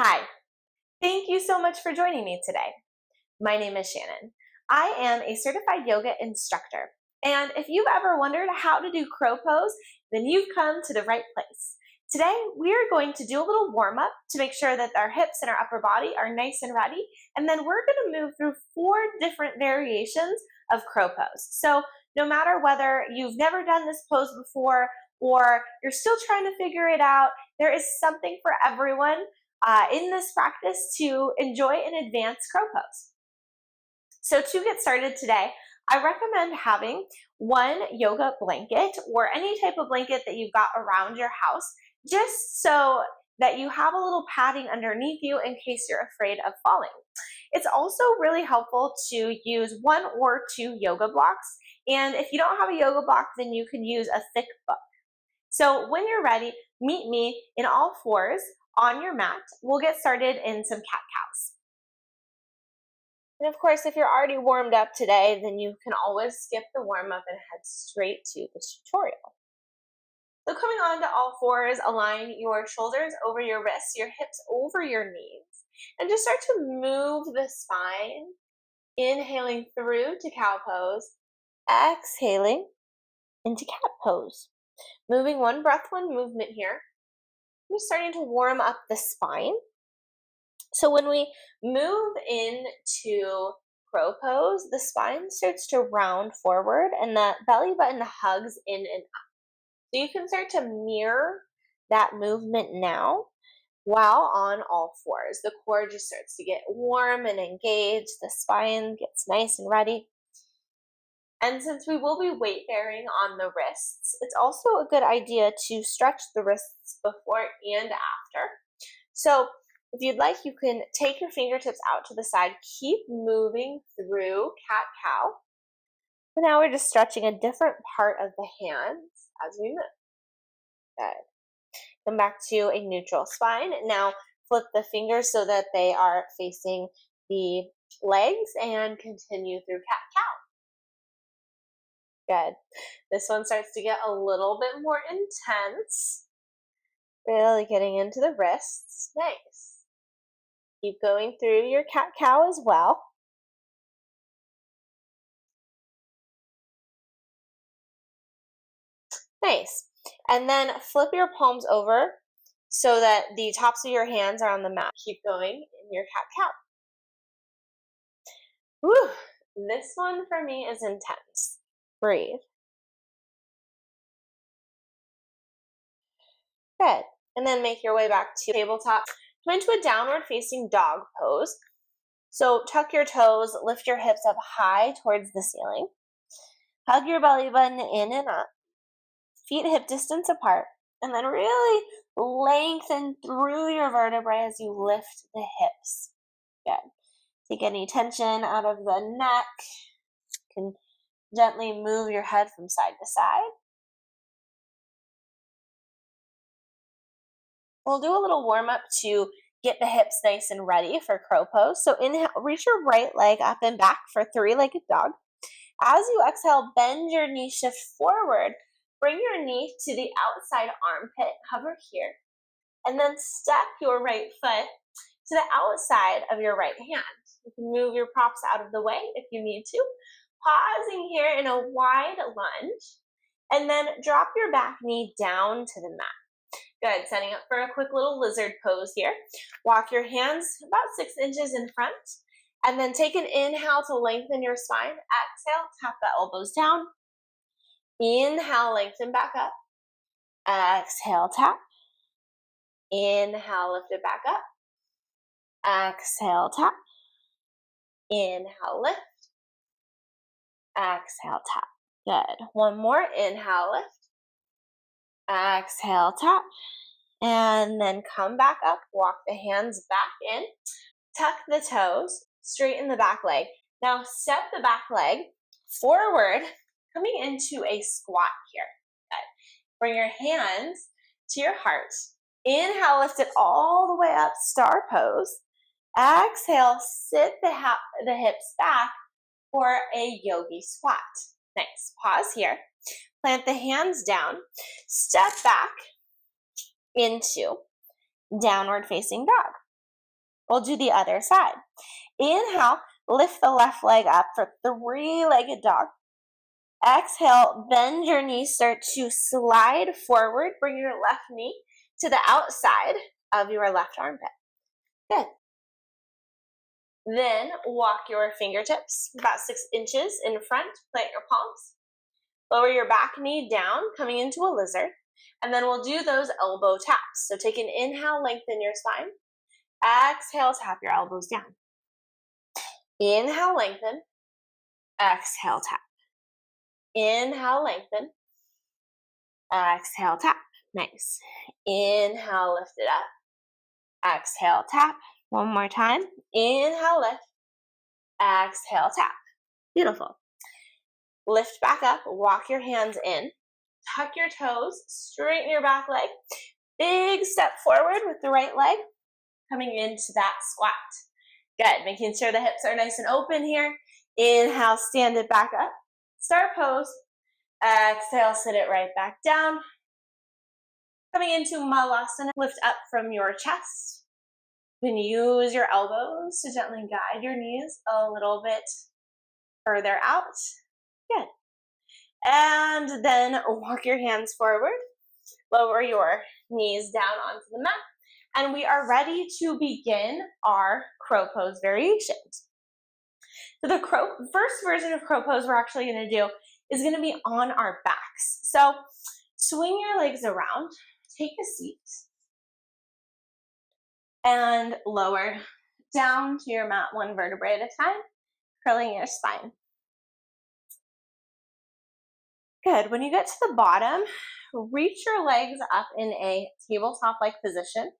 Hi, thank you so much for joining me today. My name is Shannon. I am a certified yoga instructor, and if you've ever wondered how to do crow pose, then you've come to the right place. Today, we're going to do a little warm up to make sure that our hips and our upper body are nice and ready, and then we're going to move through 4 different variations of crow pose. So, no matter whether you've never done this pose before or you're still trying to figure it out, there is something for everyone in this practice to enjoy an advanced crow pose. So to get started today, I recommend having one yoga blanket or any type of blanket that you've got around your house, just so that you have a little padding underneath you in case you're afraid of falling. It's also really helpful to use 1 or 2 yoga blocks. And if you don't have a yoga block, then you can use a thick book. So when you're ready, meet me in all 4s on your mat. We'll get started in some cat-cows. And of course, if you're already warmed up today, then you can always skip the warm-up and head straight to the tutorial. So coming on to all 4s, align your shoulders over your wrists, your hips over your knees, and just start to move the spine, inhaling through to cow pose, exhaling into cat pose. Moving 1 breath, 1 movement here. We're starting to warm up the spine. So when we move into crow pose, the spine starts to round forward and the belly button hugs in and up. So you can start to mirror that movement now while on all 4s. The core just starts to get warm and engaged. The spine gets nice and ready. And since we will be weight bearing on the wrists, it's also a good idea to stretch the wrists before and after. So if you'd like, you can take your fingertips out to the side, keep moving through cat-cow. So now we're just stretching a different part of the hands as we move. Good. Come back to a neutral spine. Now flip the fingers so that they are facing the legs and continue through cat-cow. Good. This one starts to get a little bit more intense. Really getting into the wrists. Nice. Keep going through your cat-cow as well. Nice. And then flip your palms over so that the tops of your hands are on the mat. Keep going in your cat-cow. Whew. This one for me is intense. Breathe. Good. And then make your way back to tabletop. Come into a downward facing dog pose. So tuck your toes, lift your hips up high towards the ceiling. Hug your belly button in and up. Feet hip distance apart. And then really lengthen through your vertebrae as you lift the hips. Good. Take any tension out of the neck. You can gently move your head from side to side. We'll do a little warm up to get the hips nice and ready for crow pose. So inhale, reach your right leg up and back for 3-legged dog. As you exhale, bend your knee, shift forward. Bring your knee to the outside armpit, hover here, and then step your right foot to the outside of your right hand. You can move your props out of the way if you need to. Pausing here in a wide lunge, and then drop your back knee down to the mat. Good, setting up for a quick little lizard pose here. Walk your hands about 6 inches in front, and then take an inhale to lengthen your spine. Exhale, tap the elbows down. Inhale, lengthen back up. Exhale, tap. Inhale, lift it back up. Exhale, tap. Inhale, lift. Exhale, tap. Good. One more. Inhale, lift. Exhale, tap. And then come back up. Walk the hands back in. Tuck the toes. Straighten the back leg. Now step the back leg forward, coming into a squat here. Good. Bring your hands to your heart. Inhale, lift it all the way up, star pose. Exhale, sit the hips back for a yogi squat. Nice. Pause here. Plant the hands down. Step back into downward facing dog. We'll do the other side. Inhale, lift the left leg up for three-legged dog. Exhale, bend your knees, start to slide forward. Bring your left knee to the outside of your left armpit. Good. Then walk your fingertips about 6 inches in front, plant your palms. Lower your back knee down, coming into a lizard. And then we'll do those elbow taps. So take an inhale, lengthen your spine. Exhale, tap your elbows down. Inhale, lengthen. Exhale, tap. Inhale, lengthen. Exhale, tap. Nice. Inhale, lift it up. Exhale, tap. One more time. Inhale, lift. Exhale, tap. Beautiful. Lift back up. Walk your hands in. Tuck your toes. Straighten your back leg. Big step forward with the right leg. Coming into that squat. Good. Making sure the hips are nice and open here. Inhale, stand it back up. Start pose. Exhale, sit it right back down. Coming into Malasana, lift up from your chest. You can use your elbows to gently guide your knees a little bit further out. Good. And then walk your hands forward. Lower your knees down onto the mat. And we are ready to begin our crow pose variations. So the first version of crow pose we're actually going to do is going to be on our backs. So swing your legs around, take a seat, and lower down to your mat 1 vertebrae at a time, curling your spine. Good. When you get to the bottom, reach your legs up in a tabletop-like position.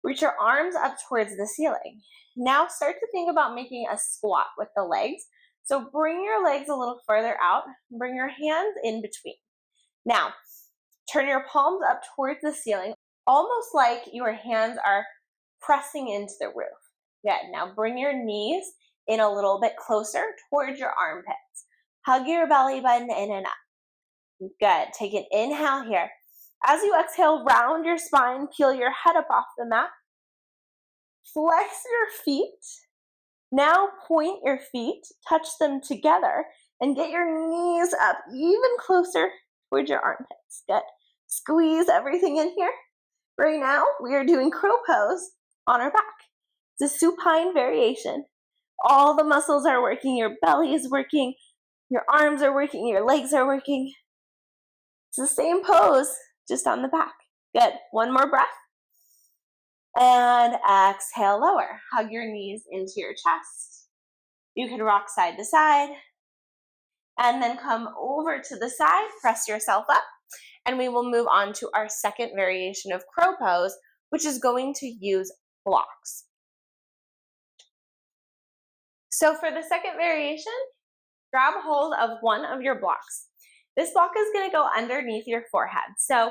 Reach your arms up towards the ceiling. Now start to think about making a squat with the legs. So bring your legs a little further out, bring your hands in between. Now, turn your palms up towards the ceiling, almost like your hands are pressing into the roof. Good. Now bring your knees in a little bit closer towards your armpits. Hug your belly button in and up. Good. Take an inhale here. As you exhale, round your spine, peel your head up off the mat. Flex your feet. Now point your feet, touch them together, and get your knees up even closer towards your armpits. Good. Squeeze everything in here. Right now, we are doing crow pose on our back. It's a supine variation. All the muscles are working. Your belly is working. Your arms are working. Your legs are working. It's the same pose, just on the back. Good. One more breath. And exhale, lower. Hug your knees into your chest. You can rock side to side. And then come over to the side, press yourself up. And we will move on to our second variation of crow pose, which is going to use blocks. So for the second variation, grab hold of one of your blocks. This block is going to go underneath your forehead. So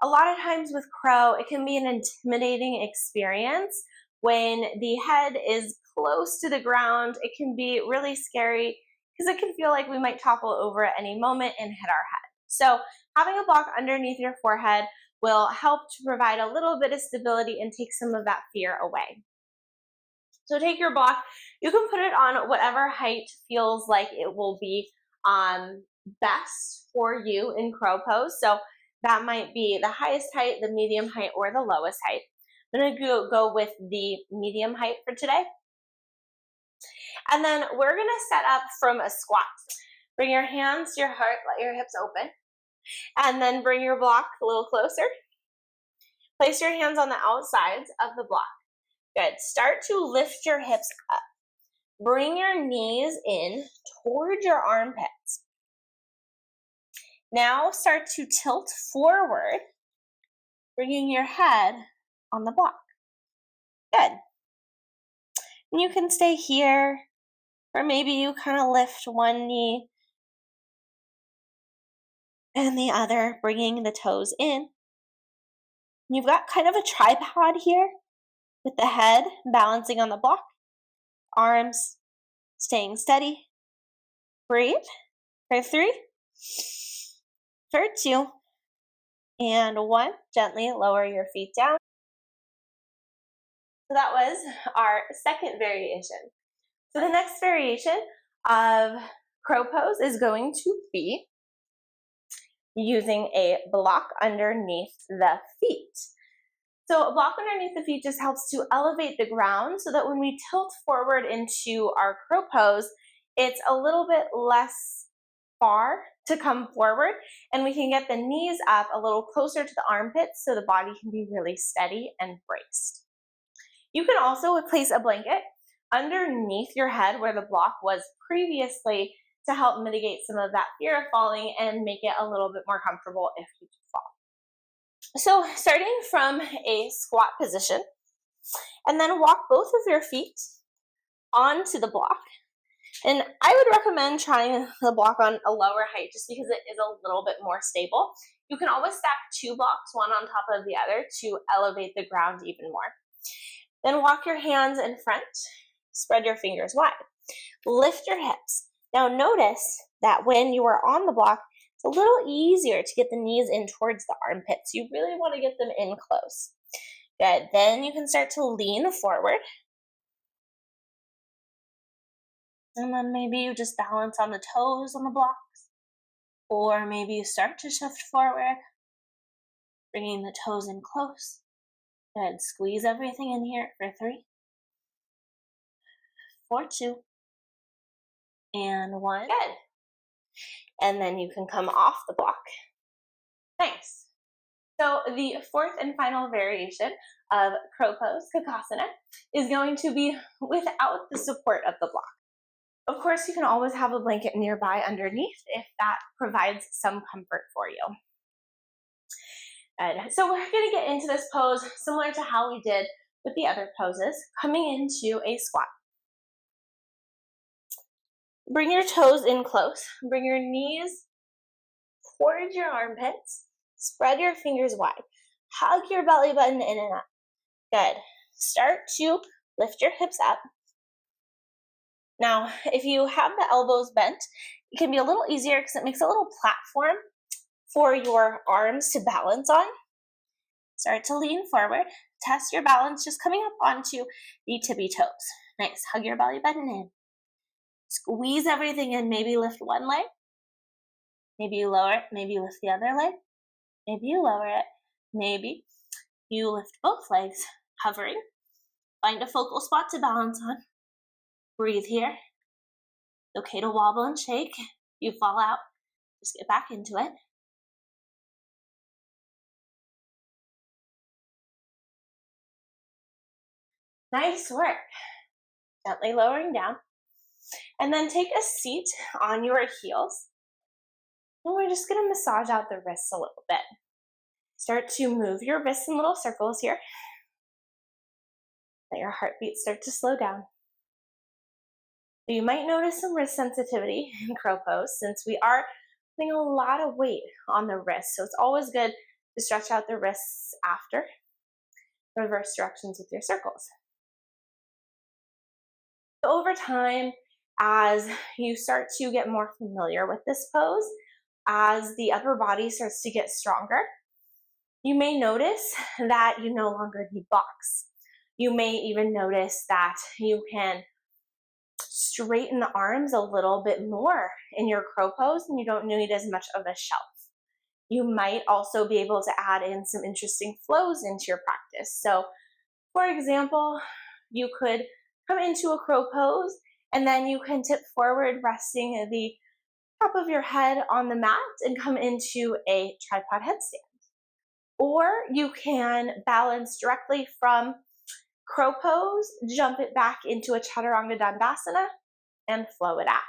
a lot of times with crow, it can be an intimidating experience when the head is close to the ground. It can be really scary because it can feel like we might topple over at any moment and hit our head. So having a block underneath your forehead will help to provide a little bit of stability and take some of that fear away. So take your block. You can put it on whatever height feels like it will be best for you in crow pose. So that might be the highest height, the medium height, or the lowest height. I'm going to go with the medium height for today. And then we're going to set up from a squat. Bring your hands to your heart, let your hips open. And then bring your block a little closer. Place your hands on the outsides of the block. Good. Start to lift your hips up. Bring your knees in towards your armpits. Now start to tilt forward, bringing your head on the block. Good. And you can stay here, or maybe you kind of lift one knee and the other, bringing the toes in. You've got kind of a tripod here with the head balancing on the block, arms staying steady. Breathe for 3, for 2, and 1. Gently lower your feet down. So that was our second variation. So the next variation of crow pose is going to be using a block underneath the feet. So a block underneath the feet just helps to elevate the ground so that when we tilt forward into our crow pose, it's a little bit less far to come forward, and we can get the knees up a little closer to the armpits so the body can be really steady and braced. You can also place a blanket underneath your head where the block was previously to help mitigate some of that fear of falling and make it a little bit more comfortable if you do fall. So starting from a squat position, and then walk both of your feet onto the block. And I would recommend trying the block on a lower height just because it is a little bit more stable. You can always stack two blocks, one on top of the other, to elevate the ground even more. Then walk your hands in front, spread your fingers wide. Lift your hips. Now notice that when you are on the block, it's a little easier to get the knees in towards the armpits. You really want to get them in close. Good. Then you can start to lean forward. And then maybe you just balance on the toes on the blocks. Or maybe you start to shift forward, bringing the toes in close. Good. Squeeze everything in here for 3, 4, 2, and 1. Good. And then you can come off the block. Nice. So the fourth and final variation of crow pose, Kakasana, is going to be without the support of the block. Of course, you can always have a blanket nearby underneath if that provides some comfort for you. Good. So we're going to get into this pose similar to how we did with the other poses, coming into a squat. Bring your toes in close. Bring your knees towards your armpits. Spread your fingers wide. Hug your belly button in and up. Good. Start to lift your hips up. Now, if you have the elbows bent, it can be a little easier because it makes a little platform for your arms to balance on. Start to lean forward. Test your balance just coming up onto the tippy toes. Nice. Hug your belly button in. Squeeze everything in. Maybe lift one leg. Maybe you lower it. Maybe you lift the other leg. Maybe you lower it. Maybe you lift both legs, hovering. Find a focal spot to balance on. Breathe here. It's okay to wobble and shake. You fall out. Just get back into it. Nice work. Gently lowering down. And then take a seat on your heels. And we're just going to massage out the wrists a little bit. Start to move your wrists in little circles here. Let your heartbeat start to slow down. So you might notice some wrist sensitivity in crow pose since we are putting a lot of weight on the wrists. So it's always good to stretch out the wrists after. Reverse directions with your circles. So over time, as you start to get more familiar with this pose, as the upper body starts to get stronger, you may notice that you no longer need blocks. You may even notice that you can straighten the arms a little bit more in your crow pose and you don't need as much of a shelf. You might also be able to add in some interesting flows into your practice. So, for example, you could come into a crow pose and then you can tip forward, resting the top of your head on the mat and come into a tripod headstand. Or you can balance directly from crow pose, jump it back into a chaturanga dandasana, and flow it out.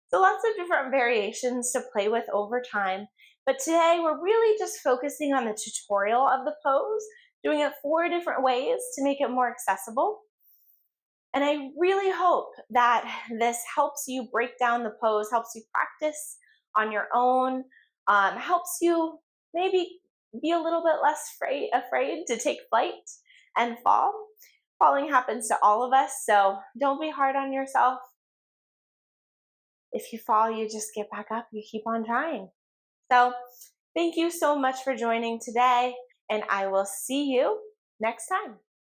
So lots of different variations to play with over time. But today we're really just focusing on the tutorial of the pose, doing it 4 different ways to make it more accessible. And I really hope that this helps you break down the pose, helps you practice on your own, helps you maybe be a little bit less afraid to take flight and fall. Falling happens to all of us, so don't be hard on yourself. If you fall, you just get back up, you keep on trying. So thank you so much for joining today, and I will see you next time.